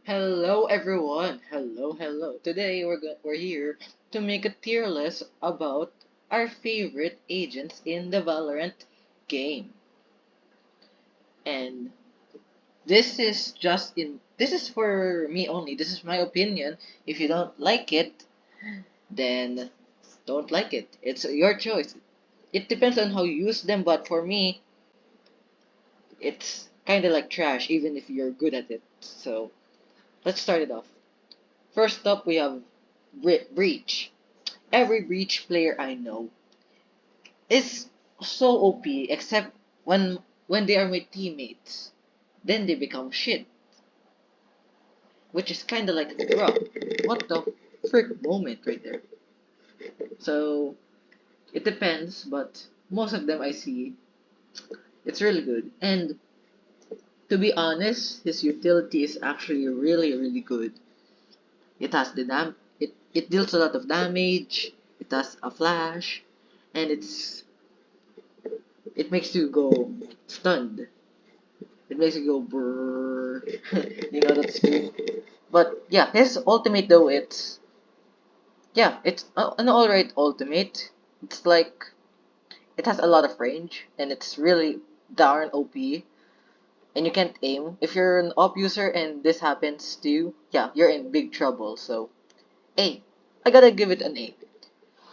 Hello everyone. Hello. Today we're here to make a tier list about our favorite agents in the Valorant game. And this is for me only. This is my opinion. If you don't like it, then don't like it. It's your choice. It depends on how you use them, but for me, it's kind of like trash even if you're good at it. So, let's start it off. First up, we have Breach. Every Breach player I know is so OP except when they are my teammates. Then they become shit, which is kinda like bro, what the frick moment right there. So it depends, but most of them I see it's really good. And to be honest, his utility is actually really good. It has it deals a lot of damage, it has a flash, and it makes you go stunned. It makes you go brrrr. You know that scream. But yeah, his ultimate though it's an alright ultimate. It's like it has a lot of range and it's really darn OP. And you can't aim. If you're an op user and this happens to you, yeah, you're in big trouble. So A, I gotta give it an A.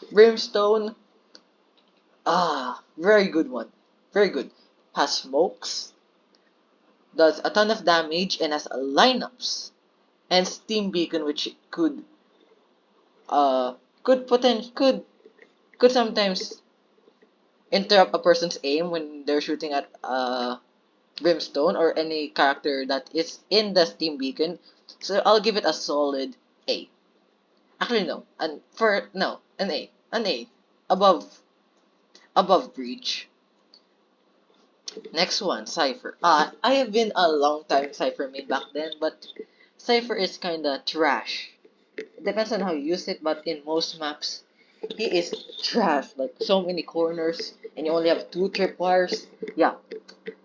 Brimstone, very good one, very good. Has smokes, does a ton of damage, and has lineups and Steam Beacon, which uh could sometimes interrupt a person's aim when they're shooting at Brimstone or any character that is in the Steam Beacon. So I'll give it a solid A. Actually no, an A above Breach. Next one, Cypher. I have been a long time Cypher main back then, but Cypher is kinda trash. It depends on how you use it, but in most maps, he is trash. Like so many corners, and you only have two tripwires. Yeah,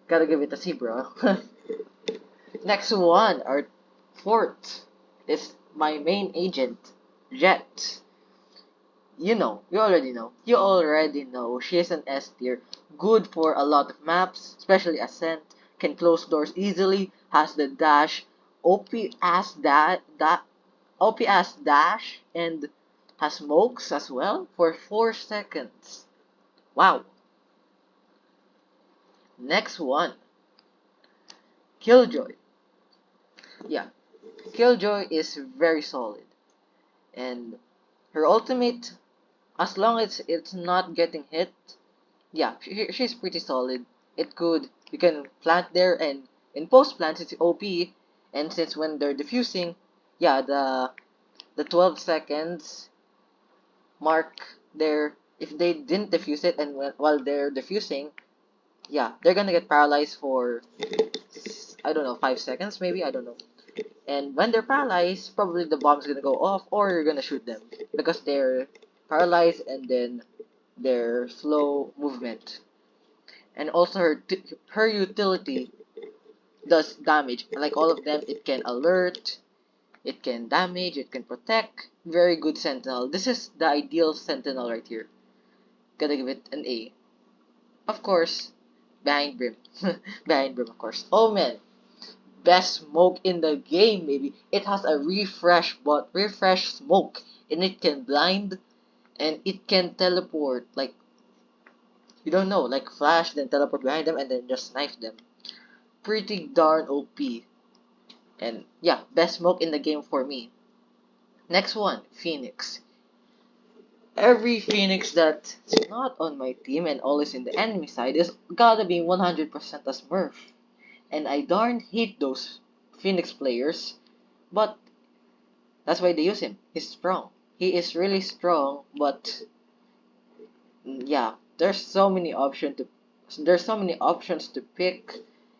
gotta give it a C, bro. Next one, our fourth, is my main agent, Jet. You already know. She is an S tier, good for a lot of maps, especially Ascent. Can close doors easily, has the dash, OP as that OP as dash, and has smokes as well for 4 seconds. Wow. Next one, Killjoy. Yeah, Killjoy is very solid, and her ultimate, as long as it's not getting hit, yeah, she's pretty solid. You can plant there, and in post plant it's OP, and since when they're diffusing, yeah, the 12 seconds mark there, if they didn't defuse it and while they're defusing, yeah, they're gonna get paralyzed for, I don't know, 5 seconds maybe, I don't know. And when they're paralyzed, probably the bomb's gonna go off or you're gonna shoot them because they're paralyzed and then their slow movement. And also her utility does damage. Like all of them, it can alert, it can damage, it can protect. Very good sentinel. This is the ideal sentinel right here. Gotta give it an A. Of course, behind Brim. Behind Brim, of course. Oh man, best smoke in the game, maybe. It has a refresh smoke, and it can blind and it can teleport. Like you don't know, like flash, then teleport behind them, and then just knife them. Pretty darn OP. And yeah, best smoke in the game for me. Next one, Phoenix. Every Phoenix that's not on my team and always in the enemy side is gotta be 100% a Smurf. And I darn hate those Phoenix players, but that's why they use him. He's strong. He is really strong, but yeah, there's so many options to pick,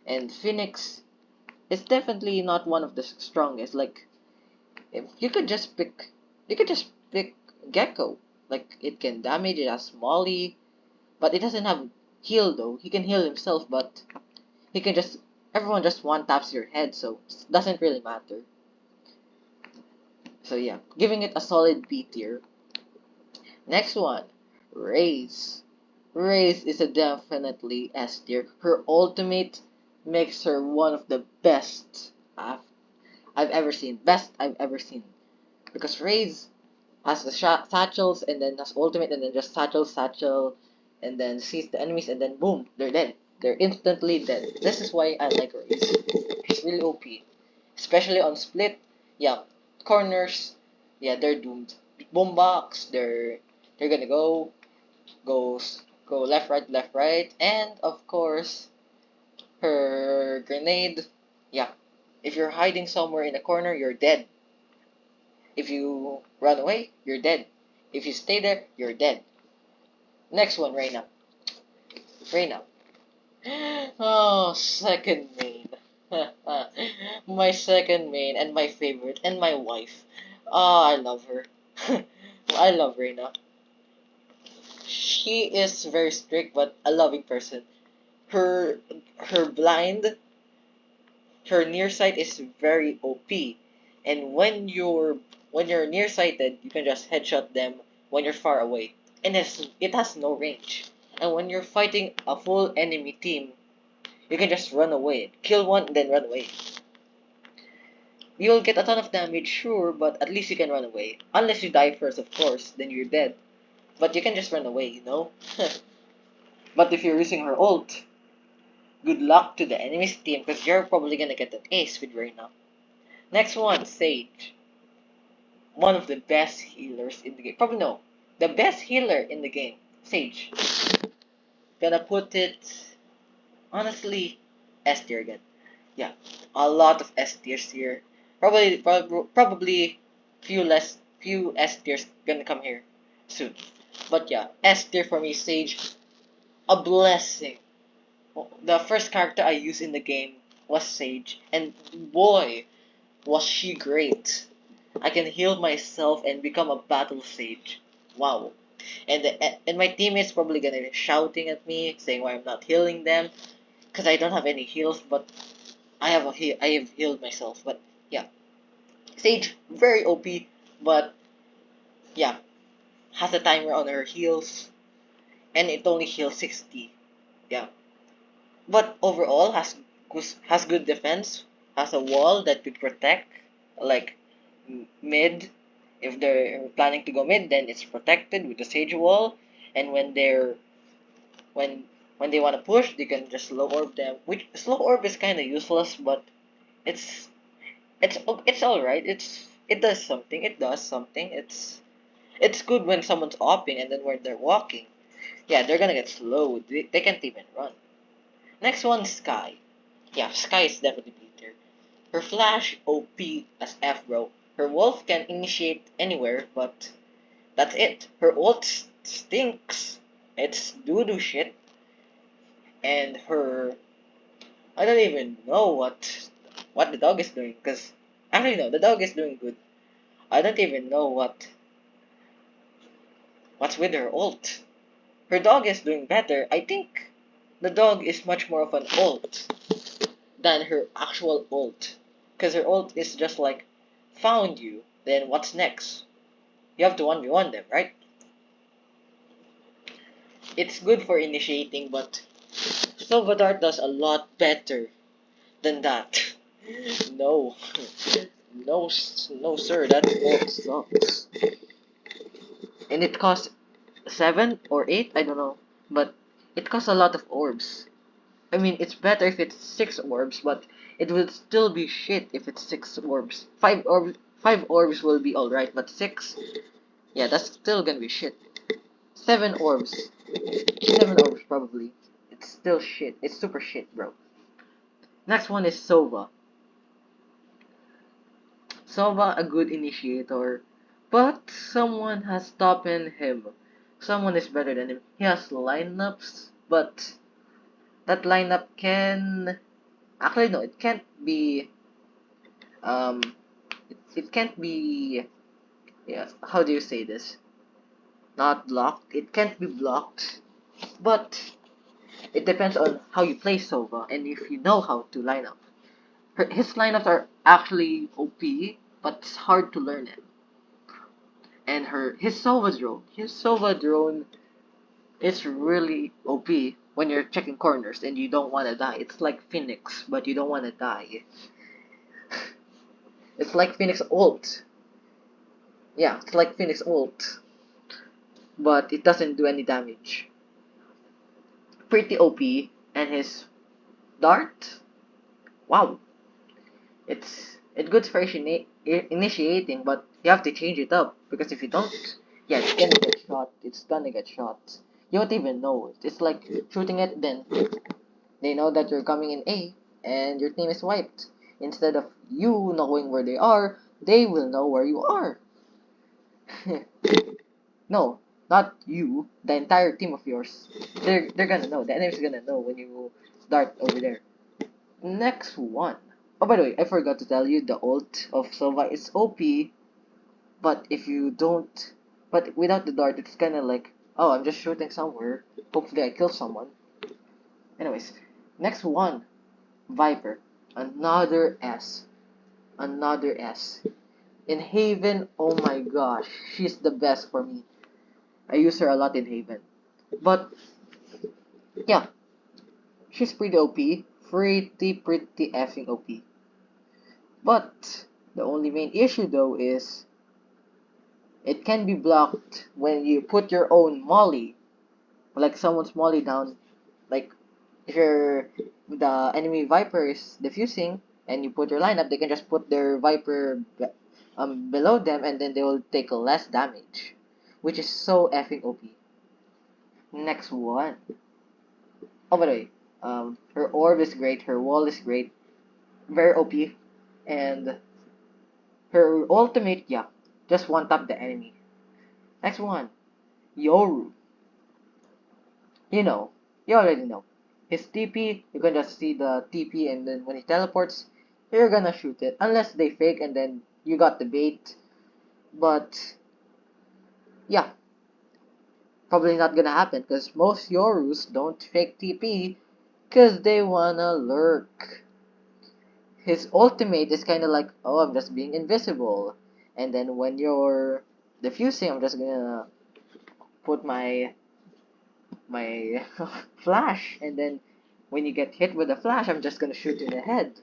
and Phoenix is definitely not one of the strongest. Like if you could just pick Gecko. Like it can damage, it has Molly, but it doesn't have heal though. He can heal himself, but he can just everyone just one taps your head, so it doesn't really matter. So yeah, giving it a solid B tier. Next one, Raze. Raze is a definitely S tier. Her ultimate makes her one of the best I've ever seen. Best I've ever seen. Because Raze has the satchels and then has ultimate and then just satchel and then sees the enemies and then boom, they're dead. They're instantly dead. This is why I like Raze. She's really OP. Especially on split. Yeah, corners. Yeah, they're doomed. Boombox, they're gonna go left, right, and of course her grenade. Yeah, if you're hiding somewhere in a corner, you're dead. If you run away, you're dead. If you stay there, you're dead. Next one, Reina. Reina. Oh, second main. My second main and my favorite and my wife. Oh, I love her. I love Reina. She is very strict but a loving person. Her her blind, her nearsight is very OP. And when you're nearsighted, you can just headshot them when you're far away. And it has no range. And when you're fighting a full enemy team, you can just run away. Kill one, then run away. You'll get a ton of damage, sure, but at least you can run away. Unless you die first, of course, then you're dead. But you can just run away, you know? But if you're using her ult, good luck to the enemy's team, because you're probably gonna get an ace with Reyna. Next one, Sage. One of the best healers in the game. Probably no. The best healer in the game. Sage. Gonna put it, honestly, S tier again. Yeah, a lot of S tiers here. Probably few S tiers gonna come here soon. But yeah, S tier for me, Sage, a blessing. The first character I used in the game was Sage, and boy, was she great. I can heal myself and become a battle sage. Wow. And my teammates probably gonna be shouting at me, saying why I'm not healing them, because I don't have any heals, but I have healed myself. But yeah, Sage very OP, but yeah, has a timer on her heals, and it only heals 60. Yeah, but overall has good defense, has a wall that could protect, like mid. If they're planning to go mid, then it's protected with the Sage wall, and when when they want to push, they can just slow orb them. Which slow orb is kind of useless, but it's it's all right. It does something. It does something. It's good when someone's opping and then when they're walking. Yeah, they're gonna get slowed. They can't even run. Next one, Sky. Yeah, Sky is definitely better. Her flash OP as F bro. Her wolf can initiate anywhere, but that's it. Her ult stinks. It's doo-doo shit. And her I don't even know what the dog is doing, cause actually no, the dog is doing good. I don't even know what's with her ult. Her dog is doing better. I think the dog is much more of an ult than her actual ult. Because her ult is just like, found you, then what's next? You have to 1v1 them, right? It's good for initiating, but Silvadart does a lot better than that. No. No, sir, that ult sucks. And it costs 7 or 8, I don't know. But it costs a lot of orbs. I mean, it's better if it's 6 orbs, but it will still be shit if it's 6 orbs. 5 orbs will be alright, but 6, yeah, that's still gonna be shit. 7 orbs. 7 orbs probably. It's still shit. It's super shit, bro. Next one is Sova. Sova, a good initiator, but someone has stopped him. Someone is better than him. He has lineups, but that lineup can actually no, it can't be um it can't be, yeah, how do you say this? Not blocked. It can't be blocked, but it depends on how you play Sova and if you know how to line up. His lineups are actually OP, but it's hard to learn it. And his Sova drone is really OP when you're checking corners and you don't want to die. It's like Phoenix, but you don't want to die. It's like Phoenix ult. Yeah, it's like Phoenix ult, but it doesn't do any damage. Pretty OP, and his dart. Wow, it's good for initiating, but you have to change it up because if you don't, yeah, it's gonna get shot. It's gonna get shot. You won't even know it. It's like shooting it, then they know that you're coming in A, and your team is wiped. Instead of you knowing where they are, they will know where you are. No, not you. The entire team of yours. They're gonna know. The enemy's gonna know when you dart over there. Next one. Oh, by the way, I forgot to tell you the ult of Sova is OP, but if you don't, but without the dart, it's kind of like, oh, I'm just shooting somewhere. Hopefully, I kill someone. Anyways, next one, Viper. Another S. Another S. In Haven, oh my gosh, she's the best for me. I use her a lot in Haven. But, yeah, she's pretty OP. Pretty effing OP. But, the only main issue though is, it can be blocked when you put your own molly. Like someone's molly down. Like, if the enemy Viper is defusing, and you put your lineup, they can just put their Viper below them, and then they will take less damage, which is so effing OP. Next one. Oh, by the way, her orb is great, her wall is great, very OP, and her ultimate, yeah, just one tap the enemy. Next one, Yoru. You know, you already know. His TP, you can just see the TP, and then when he teleports, you're gonna shoot it. Unless they fake, and then you got the bait. But, yeah, probably not gonna happen, because most Yorus don't fake TP, because they wanna lurk. His ultimate is kind of like, oh, I'm just being invisible. And then when you're defusing, I'm just gonna put my flash, and then when you get hit with a flash, I'm just gonna shoot you in the head.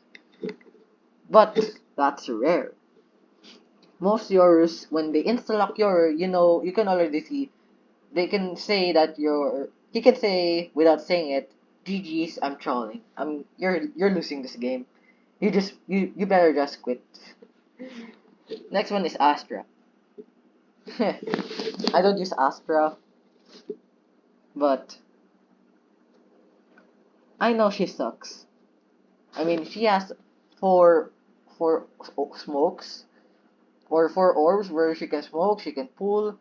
But that's rare. Most yours, when they insta-lock your, you can already see, they can say that he can say without saying it, GG's, I'm trolling. You're losing this game. You better just quit. Next one is Astra. I don't use Astra, but I know she sucks. I mean, she has four four smokes or four orbs where she can smoke, she can pull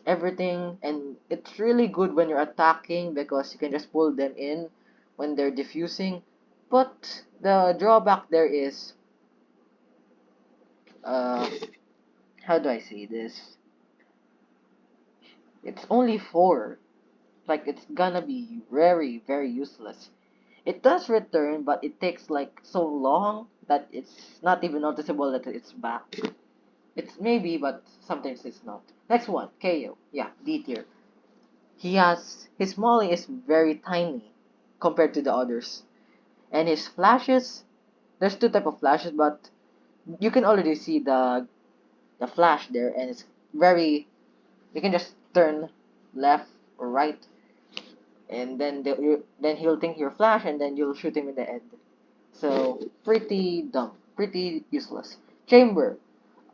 everything, and it's really good when you're attacking because you can just pull them in when they're diffusing. But the drawback there is, uh, how do I say this? It's only four. Like, it's gonna be very, very useless. It does return, but it takes like so long that it's not even noticeable that it's back. It's maybe, but sometimes it's not. Next one, KO. Yeah, D tier. His molly is very tiny compared to the others. And his flashes, there's two type of flashes, but you can already see the flash there, and it's very, you can just turn left or right, and then he'll think you're flash, and then you'll shoot him in the head. So pretty dumb, pretty useless. Chamber,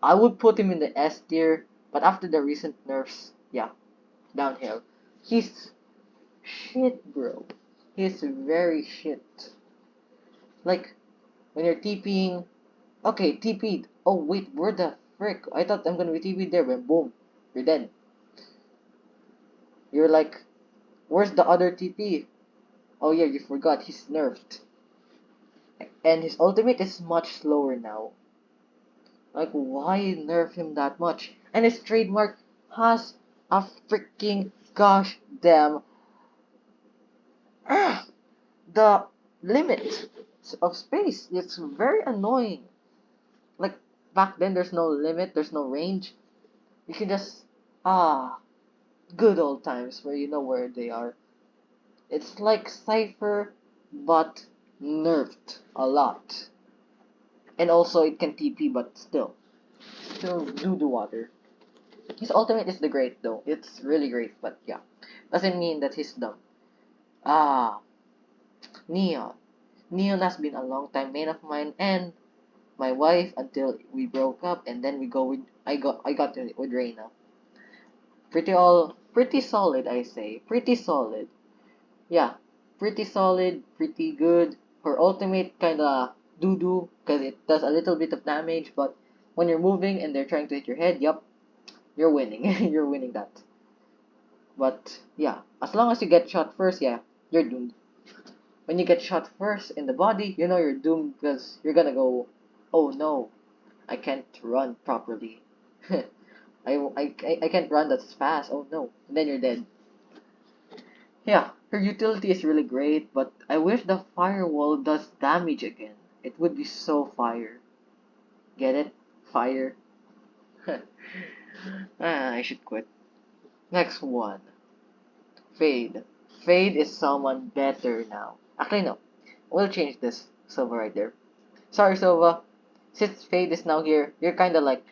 I would put him in the S tier, but after the recent nerfs, yeah, downhill. He's shit, bro. He's very shit. Like, when you're TPing, okay, TP'd. Oh, wait, where the frick? I thought I'm gonna be TP'd there, but boom, you're dead. You're like, where's the other TP? Oh yeah, you forgot, he's nerfed. And his ultimate is much slower now. Like, why nerf him that much? And his trademark has a freaking gosh damn the limit of space. It's very annoying. Like, back then there's no limit, there's no range. You can just Ah, good old times where you know where they are. It's like Cypher, but nerfed a lot. And also it can TP, but still do the water. His ultimate is the great though. It's really great, but yeah, doesn't mean that he's dumb. Ah, Neon. Neon has been a long time main of mine and my wife until we broke up, and then we go with I got with Reina. Pretty solid, I say. Pretty solid. Yeah, pretty solid, pretty good. Her ultimate kinda doo-doo, because it does a little bit of damage, but when you're moving and they're trying to hit your head, yup, you're winning. You're winning that. But yeah, as long as you get shot first, yeah, you're doomed. When you get shot first in the body, you know you're doomed because you're gonna go, oh no, I can't run properly. I can't run that fast, oh no. And then you're dead. Yeah, her utility is really great, but I wish the firewall does damage again. It would be so fire. Get it? Fire. I should quit. Next one. Fade. Fade is someone better now. Actually, no. We'll change this. Silva right there. Sorry, Silva. Since Fade is now here, you're kinda like,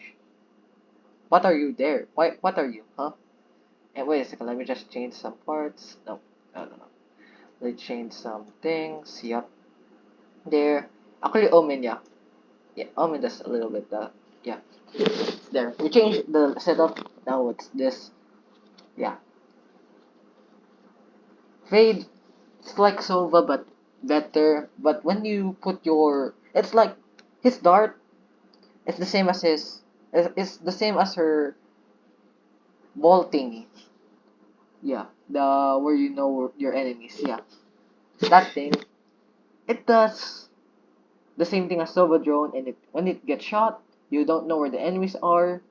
what are you there? Why? What are you, huh? And wait a second, let me just change some parts. No, no. Let's change some things. Yup. There. Actually, Omen, yeah. Yeah, Omen does a little bit, yeah. There. We changed the setup. Now it's this. Yeah. Fade, it's like Sova, but better. But when you put your... It's like his dart, it's the same as his... It's the same as her ball thingy. Yeah. The... Where you know your enemies. Yeah. That thing. It does the same thing as Sova drone, and when it gets shot, you don't know where the enemies are.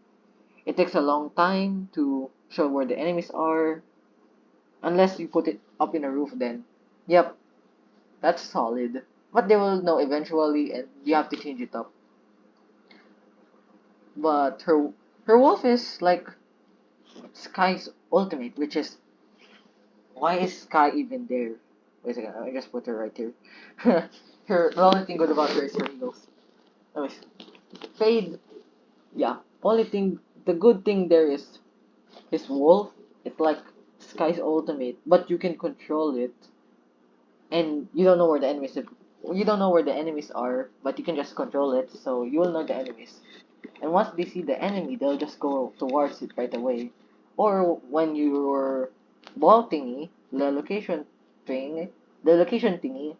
It takes a long time to show where the enemies are. Unless you put it up in a roof, then yep, that's solid. But they will know eventually, and you have to change it up. But her wolf is like Sky's ultimate, which is why is Sky even there? Wait a second, I just put her right here. The only thing good about her is her heals. Anyways, Fade, yeah. The good thing there is his wolf. It's like Sky's ultimate, but you can control it, and you don't know where the enemies. You don't know where the enemies are, but you can just control it, so you will know the enemies. And once they see the enemy, they'll just go towards it right away. Or when your ball thingy, the location thingy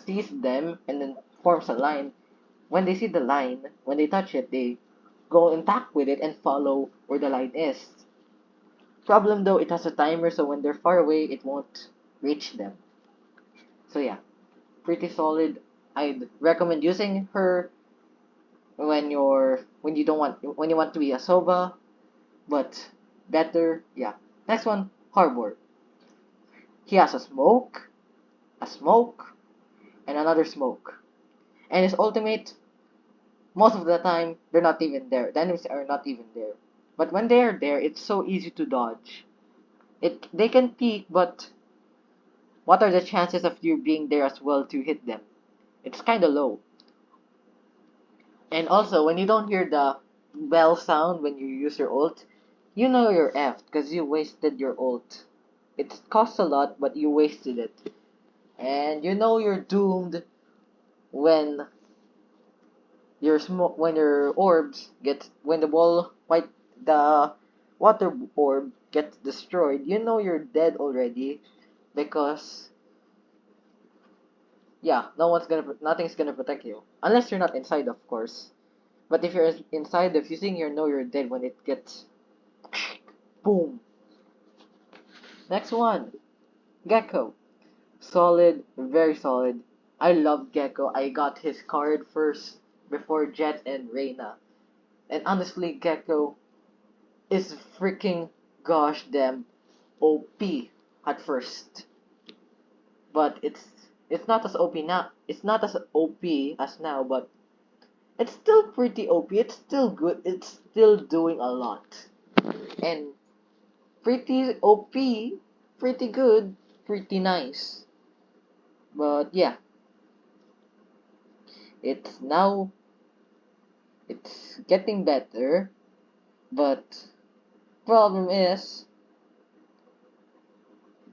sees them and then forms a line. When they see the line, when they touch it, they go intact with it and follow where the line is. Problem though, it has a timer, so when they're far away, it won't reach them. So yeah, pretty solid. I'd recommend using her when you don't want when you want to be a Soba, but better. Yeah. Next one, Harbor. He has a smoke, and another smoke. And his ultimate, most of the time, they're not even there. The enemies are not even there. But when they are there, it's so easy to dodge. They can peek, but what are the chances of you being there as well to hit them? It's kinda low. And also, when you don't hear the bell sound when you use your ult, you know you're effed because you wasted your ult. It costs a lot, but you wasted it. And you know you're doomed when when your orbs get when the water orb gets destroyed. You know you're dead already because yeah, nothing's gonna protect you unless you're not inside, of course. But if you're inside, if you think you know you're dead when it gets boom. Next one, Gecko. Solid, very solid. I love Gecko. I got his card first before Jet and Reina. And honestly, Gecko is freaking gosh damn OP at first. But it's not as OP now. It's not as OP as now, but it's still pretty OP. It's still good. It's still doing a lot. and pretty OP, pretty good, pretty nice. But yeah, it's now it's getting better, but problem is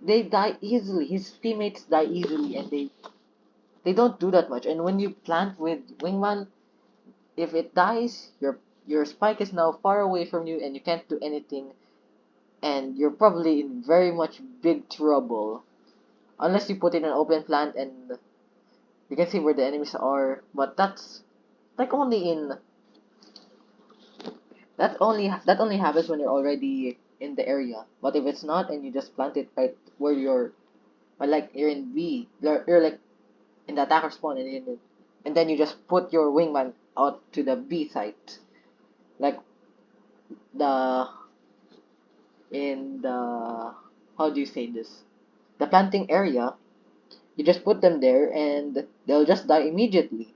they die easily. His teammates die easily, and they don't do that much. And when you plant with Wingman, if it dies, your spike is now far away from you, and you can't do anything, and you're probably in very much big trouble unless you put in an open plant and you can see where the enemies are. But that's like only in that only happens when you're already in the area. But if it's not and you just plant it right where you're, like you're in B, you're like in the attacker spawn, and then you just put your wingman out to the B site, like the in the how do you say this? The planting area. You just put them there and they'll just die immediately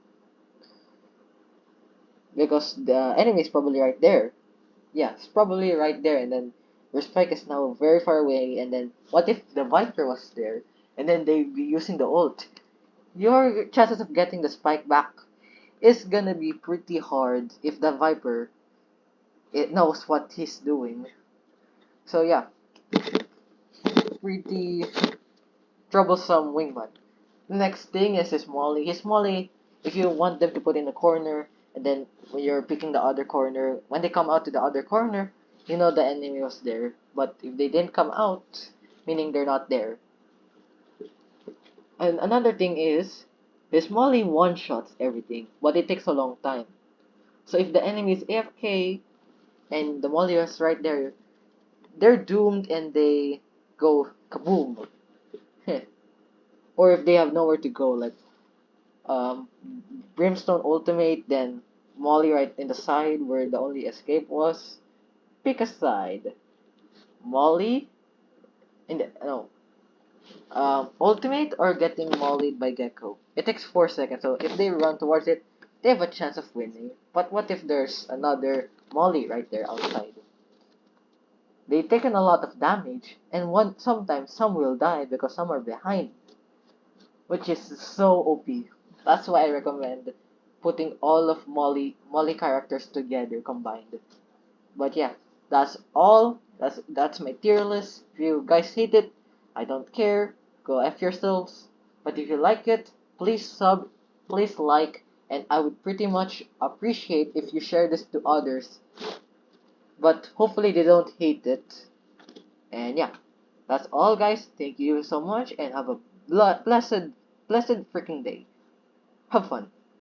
because the enemy is probably right there. Yeah, it's probably right there, and then your spike is now very far away. And then what if the Viper was there, and then they'd be using the ult? Your chances of getting the spike back is gonna be pretty hard if the Viper it knows what he's doing. So yeah, pretty troublesome wingman. Next thing is his molly. His molly, if you want them to put in a corner, and then when you're picking the other corner, when they come out to the other corner, you know the enemy was there. But if they didn't come out, meaning they're not there. And another thing is, his molly one-shots everything, but it takes a long time. So if the enemy is AFK, and the molly is right there, they're doomed and they go kaboom. Or if they have nowhere to go, like um, Brimstone ultimate, then Molly right in the side where the only escape was. Pick a side. Molly in the no. Ultimate or getting mollied by Gecko. It takes 4 seconds, so if they run towards it, they have a chance of winning. But what if there's another Molly right there outside? They've taken a lot of damage, and sometimes some will die because some are behind, which is so OP. That's why I recommend putting all of Molly characters together combined. But yeah, that's all. That's my tier list. If you guys hate it, I don't care. Go F yourselves. But if you like it, please sub, please like, and I would pretty much appreciate if you share this to others. But hopefully they don't hate it. And yeah, that's all guys. Thank you so much and have a blessed freaking day. Have fun.